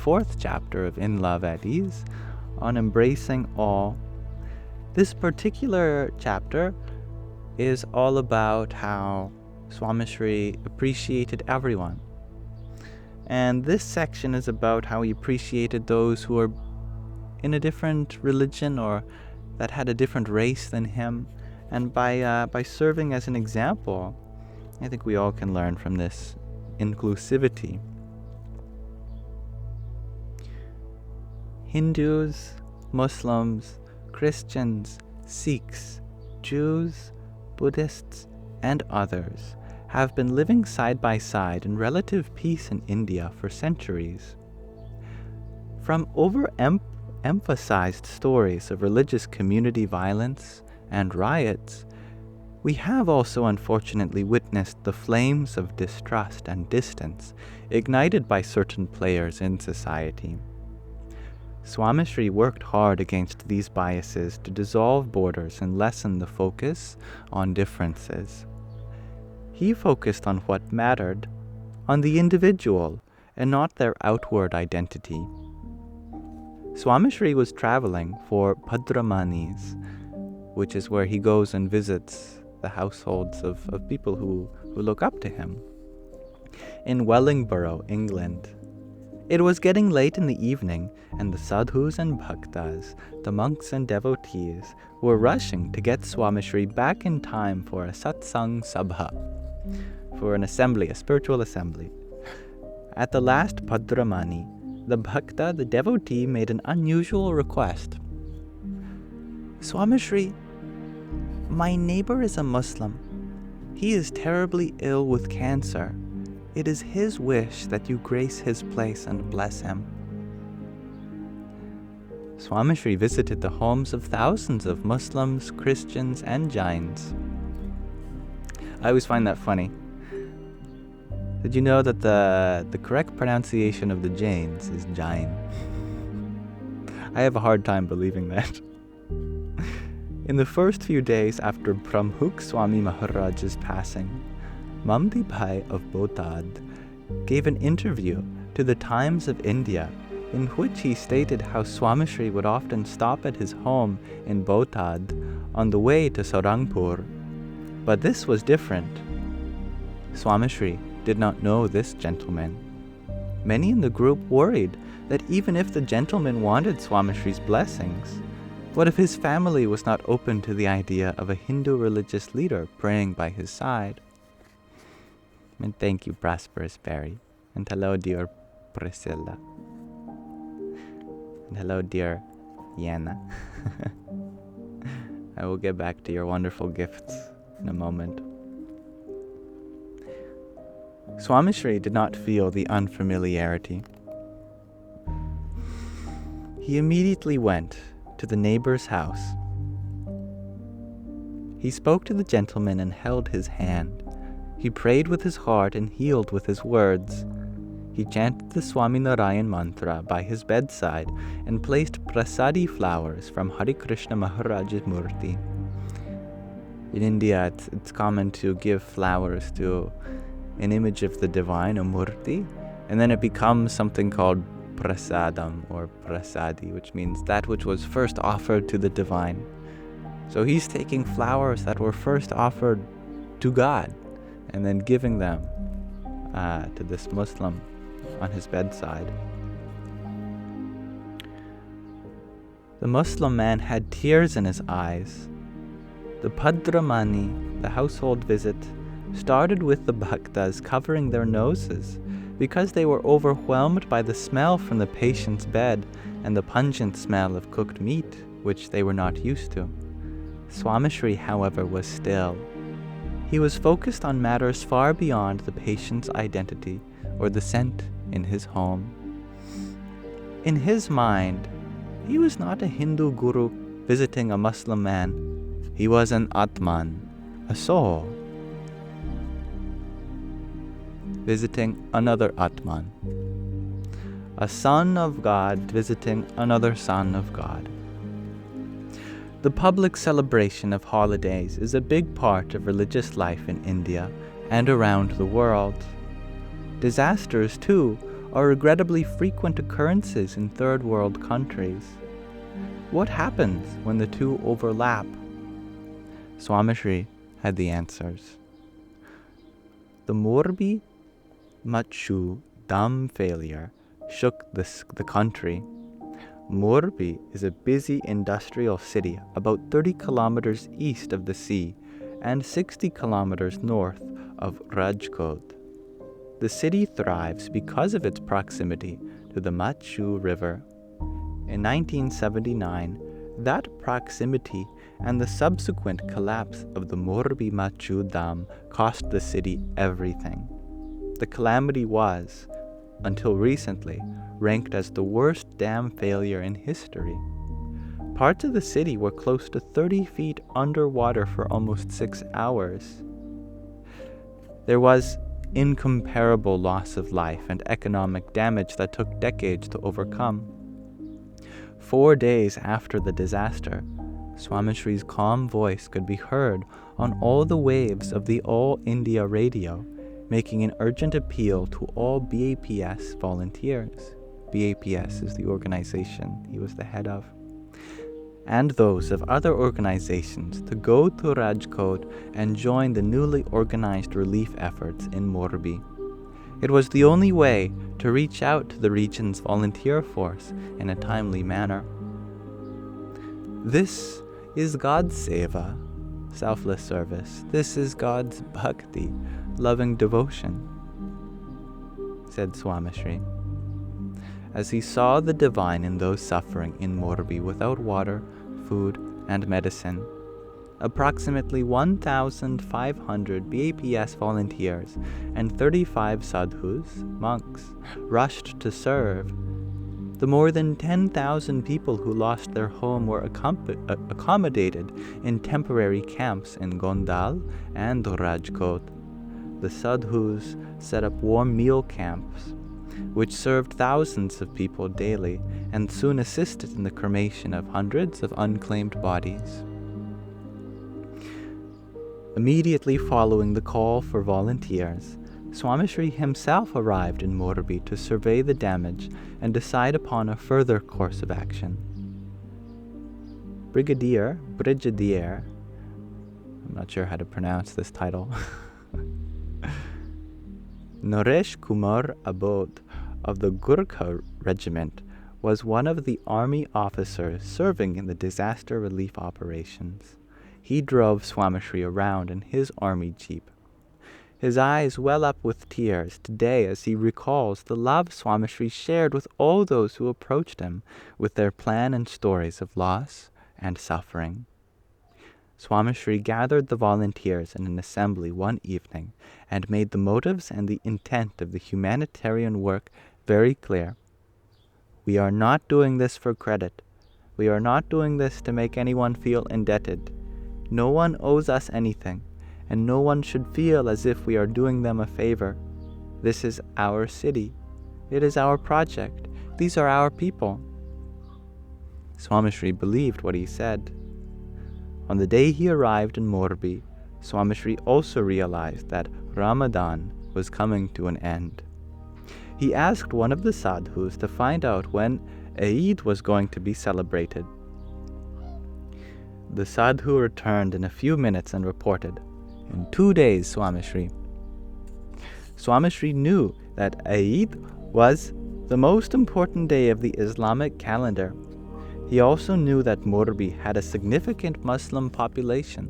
fourth chapter of In Love at Ease on embracing all. This particular chapter is all about how Swami Sri appreciated everyone. And this section is about how he appreciated those who were in a different religion or that had a different race than him. And by serving as an example, I think we all can learn from this inclusivity. Hindus, Muslims, Christians, Sikhs, Jews, Buddhists, and others have been living side by side in relative peace in India for centuries. From overemphasized stories of religious community violence and riots, we have also unfortunately witnessed the flames of distrust and distance ignited by certain players in society. Swami Sri worked hard against these biases to dissolve borders and lessen the focus on differences. He focused on what mattered, on the individual, and not their outward identity. Swami Sri was traveling for Padramanis, which is where he goes and visits the households of people who look up to him, in Wellingborough, England. It was getting late in the evening, and the sadhus and bhaktas, the monks and devotees, were rushing to get Swami Sri back in time for a satsang sabha, for an assembly, a spiritual assembly. At the last Padramani, the bhakta, the devotee, made an unusual request. Swami Sri, my neighbor is a Muslim. He is terribly ill with cancer. It is his wish that you grace his place and bless him. Swami Sri visited the homes of thousands of Muslims, Christians, and Jains. I always find that funny. Did you know that the correct pronunciation of the Jains is Jain? I have a hard time believing that. In the first few days after Pramukh Swami Maharaj's passing, Mamdi Bhai of Botad gave an interview to the Times of India in which he stated how Swami Sri would often stop at his home in Botad on the way to Saurangpur. But this was different. Swami Sri did not know this gentleman. Many in the group worried that even if the gentleman wanted Swami Sri's blessings, what if his family was not open to the idea of a Hindu religious leader praying by his side? And thank you, Prosperous Barry. And hello, dear Priscilla. And hello, dear Yana. I will get back to your wonderful gifts in a moment. Swami Sri did not feel the unfamiliarity. He immediately went to the neighbor's house. He spoke to the gentleman and held his hand. He prayed with his heart and healed with his words. He chanted the Swami Narayan mantra by his bedside and placed prasadi flowers from Hare Krishna Maharaj's murti. In India, it's common to give flowers to an image of the divine, a murti, and then it becomes something called prasadam or prasadi, which means that which was first offered to the divine. So he's taking flowers that were first offered to God and then giving them to this Muslim on his bedside. The Muslim man had tears in his eyes. The Padramani, the household visit, started with the bhaktas covering their noses because they were overwhelmed by the smell from the patient's bed and the pungent smell of cooked meat, which they were not used to. Swami Sri, however, was still. He was focused on matters far beyond the patient's identity or the scent in his home. In his mind, he was not a Hindu guru visiting a Muslim man. He was an Atman, a soul, visiting another Atman, a son of God visiting another son of God. The public celebration of holidays is a big part of religious life in India and around the world. Disasters, too, are regrettably frequent occurrences in third world countries. What happens when the two overlap? Swamishri had the answers. The Morbi Machu dam failure shook the country. Morbi is a busy industrial city about 30 kilometers east of the sea and 60 kilometers north of Rajkot. The city thrives because of its proximity to the Machu River. In 1979, that proximity and the subsequent collapse of the Morbi Machu Dam cost the city everything. The calamity was, until recently, ranked as the worst dam failure in history. Parts of the city were close to 30 feet underwater for almost 6 hours. There was incomparable loss of life and economic damage that took decades to overcome. 4 days after the disaster, Swamishri's calm voice could be heard on all the waves of the All India radio, making an urgent appeal to all BAPS volunteers. BAPS is the organization he was the head of, and those of other organizations to go to Rajkot and join the newly organized relief efforts in Morbi. It was the only way to reach out to the region's volunteer force in a timely manner. This is God's seva, selfless service. This is God's bhakti, loving devotion, said Swamishri, as he saw the divine in those suffering in Morbi without water, food, and medicine. Approximately 1,500 BAPS volunteers and 35 sadhus, monks, rushed to serve. The more than 10,000 people who lost their home were accommodated in temporary camps in Gondal and Rajkot. The sadhus set up warm meal camps, which served thousands of people daily and soon assisted in the cremation of hundreds of unclaimed bodies. Immediately following the call for volunteers, Swamishri himself arrived in Morbi to survey the damage and decide upon a further course of action. Brigadier, I'm not sure how to pronounce this title, Naresh Kumar Abod of the Gurkha Regiment was one of the army officers serving in the disaster relief operations. He drove Swamishri around in his army jeep. His eyes well up with tears today as he recalls the love Swamishri shared with all those who approached him with their plan and stories of loss and suffering. Swamishri gathered the volunteers in an assembly one evening and made the motives and the intent of the humanitarian work very clear. We are not doing this for credit. We are not doing this to make anyone feel indebted. No one owes us anything, and no one should feel as if we are doing them a favor. This is our city. It is our project. These are our people. Swamishri believed what he said. On the day he arrived in Morbi, Swamishri also realized that Ramadan was coming to an end. He asked one of the sadhus to find out when Eid was going to be celebrated. The sadhu returned in a few minutes and reported, "In 2 days, Swamishri." Swamishri knew that Eid was the most important day of the Islamic calendar. He also knew that Morbi had a significant Muslim population.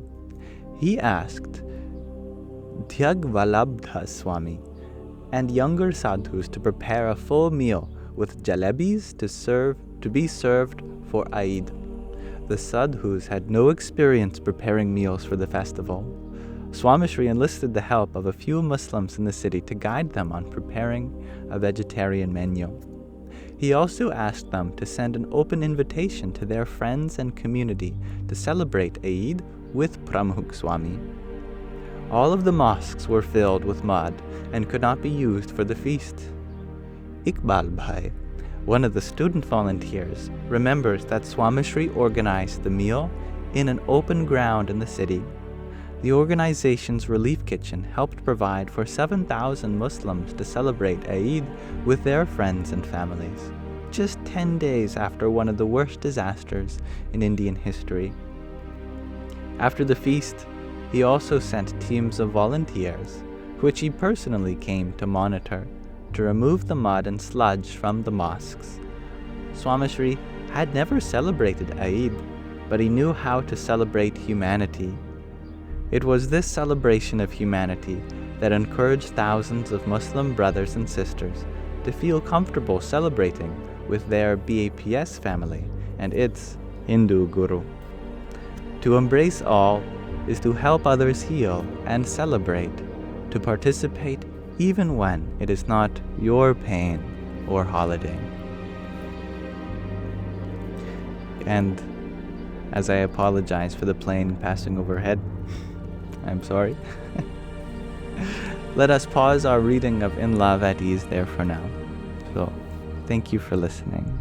He asked Dhyagvalabdha Swami and younger sadhus to prepare a full meal with jalebis to be served for Eid. The sadhus had no experience preparing meals for the festival. Swamishri enlisted the help of a few Muslims in the city to guide them on preparing a vegetarian menu. He also asked them to send an open invitation to their friends and community to celebrate Eid with Pramukh Swami. All of the mosques were filled with mud and could not be used for the feast. Iqbal Bhai, one of the student volunteers, remembers that Swamishri organized the meal in an open ground in the city. The organization's relief kitchen helped provide for 7,000 Muslims to celebrate Eid with their friends and families, just 10 days after one of the worst disasters in Indian history. After the feast, he also sent teams of volunteers, which he personally came to monitor, to remove the mud and sludge from the mosques. Swamishri had never celebrated Eid, but he knew how to celebrate humanity. It was this celebration of humanity that encouraged thousands of Muslim brothers and sisters to feel comfortable celebrating with their BAPS family and its Hindu guru. To embrace all is to help others heal and celebrate, to participate even when it is not your pain or holiday. And as I apologize for the plane passing overhead, I'm sorry. Let us pause our reading of In Love at Ease there for now. So, thank you for listening.